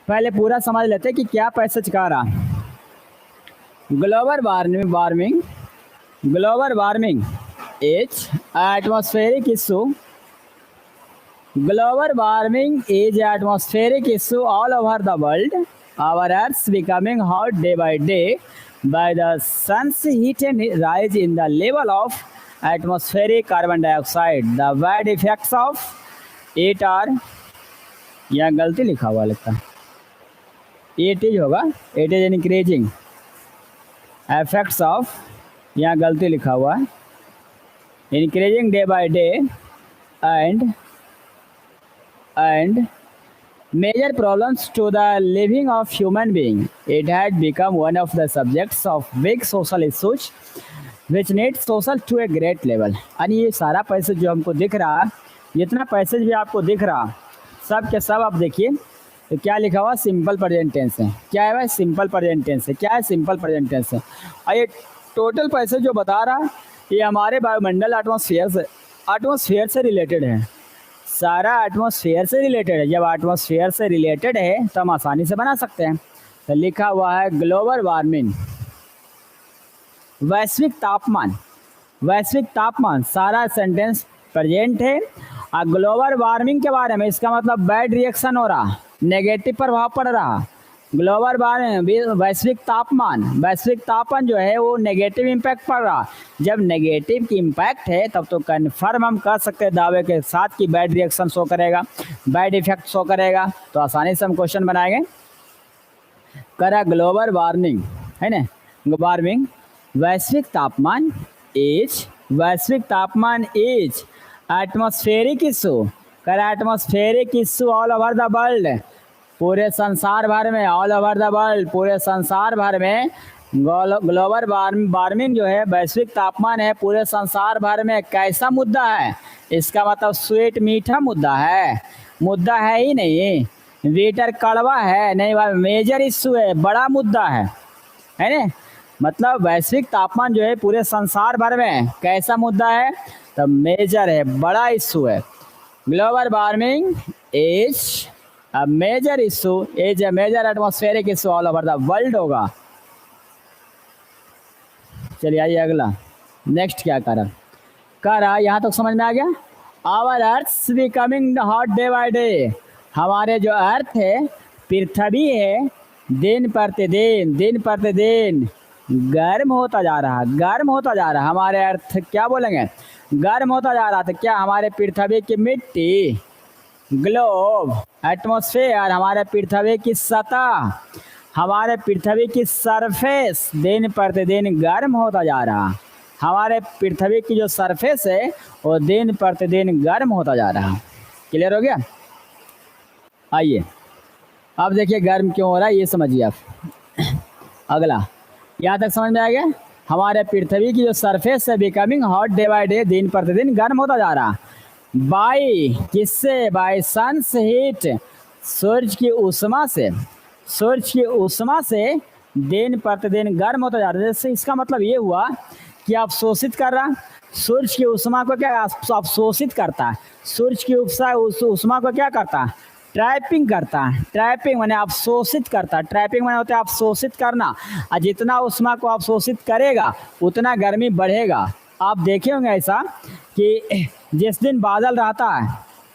पहले पूरा समझ लेते हैं कि क्या पैसेज कह रहा। Global warming is atmospheric issue. Global warming is an atmospheric issue all over the world. Our Earth becoming hot day by day by the sun's heat and rise in the level of atmospheric carbon dioxide. The bad effects of it are, यहाँ गलती लिखा हुआ लगता है, it is होगा, it is increasing. Effects of, यहाँ गलती लिखा हुआ है, increasing day by day and major problems to the living of human being. It had become one of the subjects of big social issues which need social to a great level. यानी ये सारा passage जो हमको दिख रहा, जितना passage भी आपको दिख रहा, सब के सब आप देखिए तो क्या लिखा हुआ, सिंपल प्रेजेंट टेंस है। क्या है भाई, सिंपल प्रेजेंट टेंस है। क्या है, सिंपल प्रेजेंट टेंस है। और ये टोटल पैसेज जो बता रहा, ये हमारे वायुमंडल एटमॉस्फेयर से रिलेटेड है। सारा एटमॉस्फेयर से रिलेटेड है। जब एटमॉस्फेयर से रिलेटेड है तो हम आसानी से बना सकते हैं। तो लिखा हुआ है ग्लोबल वार्मिंग, वैश्विक तापमान, सारा सेंटेंस प्रेजेंट है। और ग्लोबल वार्मिंग के बारे में, इसका मतलब बैड रिएक्शन हो रहा, नेगेटिव प्रभाव पड़ रहा। ग्लोबल वार्मिंग, वैश्विक तापमान जो है वो नेगेटिव इम्पैक्ट पड़ रहा। जब नेगेटिव की इम्पैक्ट है तब तो कन्फर्म हम कर सकते हैं दावे के साथ कि बैड रिएक्शन शो करेगा, बैड इफेक्ट शो करेगा। तो आसानी से हम क्वेश्चन बनाएंगे। करा ग्लोबल वार्मिंग है ना, वार्मिंग वैश्विक तापमान इज एटमॉस्फेरिक इशू। करा atmospheric issue all over the world, पूरे संसार भर में, ऑल ओवर द वर्ल्ड, पूरे संसार भर में। ग्लोबल वार्मिंग जो है, वैश्विक तापमान है, पूरे संसार भर में कैसा मुद्दा है? इसका मतलब स्वीट, मीठा मुद्दा है। मुद्दा है ही नहीं, वीटर कड़वा है नहीं, मेजर इश्यू है, बड़ा मुद्दा है ना। मतलब वैश्विक तापमान जो है पूरे संसार भर में कैसा मुद्दा है? तो मेजर है, बड़ा इश्यू है। Global warming is a major issue, is a major atmospheric issue all over the world होगा। चलिए आइए अगला, नेक्स्ट क्या कर रहा, यहाँ तक समझ में आ गया। Our Earth becoming hot day by day, हमारे जो अर्थ है, पृथ्वी है, दिन प्रतिदिन गर्म होता जा रहा। हमारे अर्थ क्या बोलेंगे, गर्म होता जा रहा। तो क्या हमारे पृथ्वी की मिट्टी, ग्लोब, एटमॉस्फेयर, हमारे पृथ्वी की सतह, हमारे पृथ्वी की सरफेस दिन प्रतिदिन गर्म होता जा रहा। हमारे पृथ्वी की जो सरफेस है वो दिन प्रतिदिन गर्म होता जा रहा। क्लियर हो गया? आइए अब देखिए गर्म क्यों हो रहा है, ये समझिए आप। अगला, यहाँ तक समझ में आ गया। हमारे पृथ्वी की जो सरफेस है becoming hot day by day, दिन प्रतिदिन गर्म होता जा रहा। बाई किससे? बाई सन्स हीट, सूरज की ऊष्मा से दिन प्रतिदिन गर्म होता जा रहा है। जैसे इसका मतलब ये हुआ कि आप शोषित कर रहा, सूरज की ऊष्मा को क्या आप शोषित करता है, सूरज की ऊष्मा को क्या करता है, ट्रैपिंग करता है। ट्रैपिंग माने आप शोषित करता है, ट्रैपिंग माने होता है आप शोषित करना। और जितना ऊष्मा को आप शोषित करेगा उतना गर्मी बढ़ेगा। आप देखे होंगे ऐसा कि जिस दिन बादल रहता है,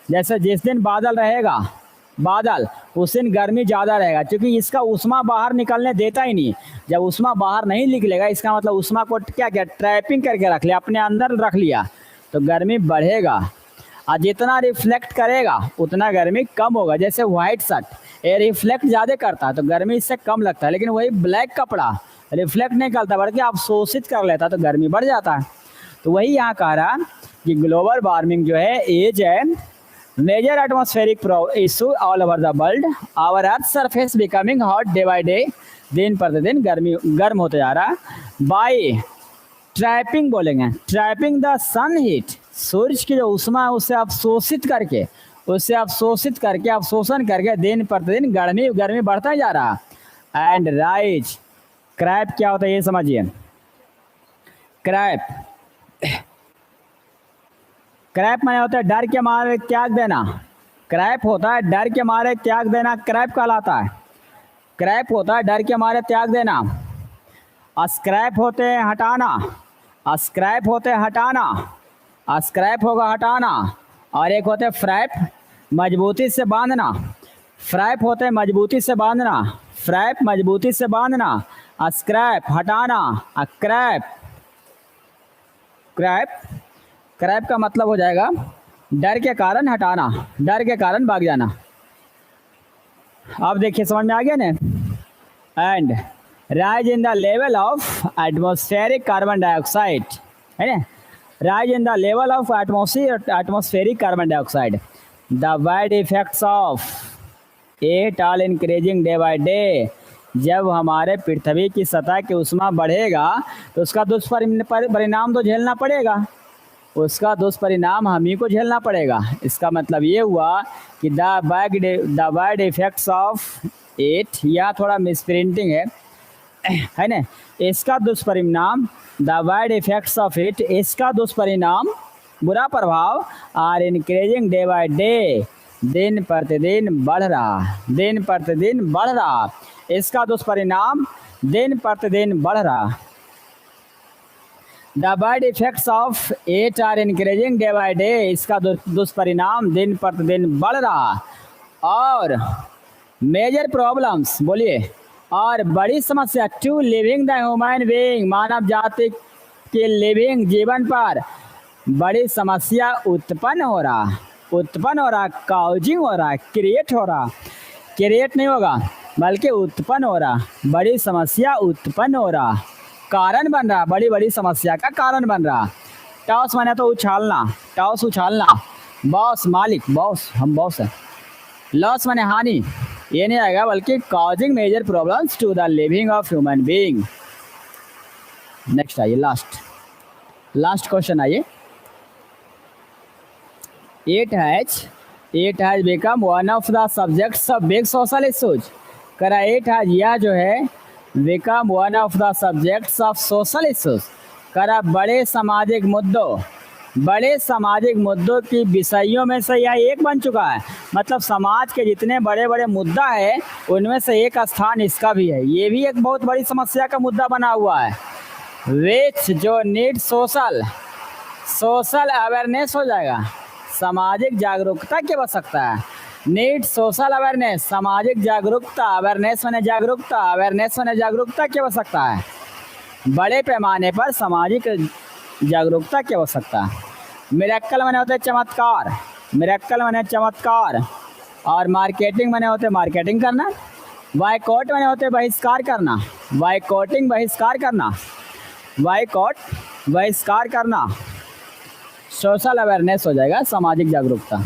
जैसे जिस दिन बादल रहेगा, उस दिन गर्मी ज़्यादा रहेगा, क्योंकि इसका ऊष्मा बाहर निकलने देता ही नहीं। जब ऊष्मा बाहर नहीं निकलेगा, इसका मतलब ऊष्मा को क्या ट्रैपिंग करके रख लिया, अपने अंदर रख लिया, तो गर्मी बढ़ेगा। और जितना रिफ्लेक्ट करेगा उतना गर्मी कम होगा। जैसे वाइट शर्ट, ये रिफ्लेक्ट ज़्यादा करता है तो गर्मी इससे कम लगता है, लेकिन वही ब्लैक कपड़ा रिफ्लेक्ट नहीं करता बल्कि आप शोषित कर लेता तो गर्मी बढ़ जाता है। तो वही यहाँ कह रहा कि ग्लोबल वार्मिंग जो है एज है major atmospheric issue all over the world. Our earth surface becoming hot day by day, दिन प्रतिदिन गर्म होते जा रहा। बाय ट्रैपिंग बोलेंगे, ट्रैपिंग द सन हीट, सूरज की जो ऊष्मा है उससे आप शोषित करके आप शोषण करके दिन प्रतिदिन गर्मी बढ़ता जा रहा। एंड राइज, क्रैप क्या होता है ये समझिए। क्रैप माने होता है डर के मारे त्याग देना। क्रैप होता है डर के मारे त्याग देना, क्रैप कहलाता है। क्रैप होता है डर के मारे त्याग देना, स्क्रैप होते हैं हटाना, स्क्रैप होते हैं हटाना, स्क्रैप होगा हटाना, और एक होते हैं फ्रैप मजबूती से बांधना, फ्रैप होते हैं मजबूती से बांधना, फ्रैप मजबूती से बांधना, स्क्रैप हटाना, क्रैप, क्रैप, क्रैप का मतलब हो जाएगा डर के कारण हटाना, डर के कारण भाग जाना। अब देखिए समझ में आ गया ना। And rise in the level of atmospheric carbon dioxide, है ना, rise in the level of atmospheric carbon dioxide, the wide effects of it all increasing day by day. जब हमारे पृथ्वी की सतह की ऊष्मा बढ़ेगा तो उसका दुष्परिणाम तो झेलना पड़ेगा, उसका दुष्परिणाम हम ही को झेलना पड़ेगा। इसका मतलब ये हुआ कि the wide effects of it, या थोड़ा मिसप्रिंटिंग है ना, इसका दुष्परिणाम, the wide effects of it, इसका दुष्परिणाम, बुरा प्रभाव, are increasing day by day, दिन प्रतिदिन बढ़ रहा, दिन प्रतिदिन बढ़ रहा, इसका दुष्परिणाम दिन प्रतिदिन बढ़ रहा। The wide effects of it are increasing day by day, इसका दुष्परिणाम दिन प्रतिदिन बढ़ रहा। और मेजर प्रॉब्लम्स बोलिए, और बड़ी समस्या to living the human being, मानव जाति के लिविंग जीवन पर बड़ी समस्या उत्पन्न हो रहा, उत्पन्न हो रहा, काउजिंग हो रहा, क्रिएट हो रहा, क्रिएट नहीं होगा बल्कि उत्पन्न हो रहा, बड़ी समस्या उत्पन्न हो रहा, कारण बन रहा, बड़ी बड़ी समस्या का कारण बन रहा। टॉस माने तो उछालना, टॉस उछालना, बॉस मालिक, बॉस हम बॉस है, लॉस माने हानि, ये नहीं आएगा बल्कि causing major problems to the living of human being. Next आइए, लास्ट क्वेश्चन आइए। It has become one of the subjects of big social issues, करा it has, यह जो है become one of the subjects of social issues, करा बड़े सामाजिक मुद्दों की विषयों में से यह एक बन चुका है। मतलब समाज के जितने बड़े बड़े मुद्दा है उनमें से एक स्थान इसका भी है, ये भी एक बहुत बड़ी समस्या का मुद्दा बना हुआ है। विच जो नीड सोशल अवेयरनेस हो जाएगा, सामाजिक जागरूकता की आवश्यकता है। नीड सोशल अवेयरनेस, सामाजिक जागरूकता, अवेयरनेस माने जागरूकता, अवेयरनेस माने जागरूकता की आवश्यकता है। बड़े पैमाने पर सामाजिक जागरूकता की आवश्यकता है। मिरेकल माने होते चमत्कार, मिरेकल माने चमत्कार, और मार्केटिंग माने होते मार्केटिंग करना, बायकॉट माने होते बहिष्कार करना, बायकॉटिंग बहिष्कार करना, बायकॉट बहिष्कार करना। सोशल अवेयरनेस हो जाएगा सामाजिक जागरूकता।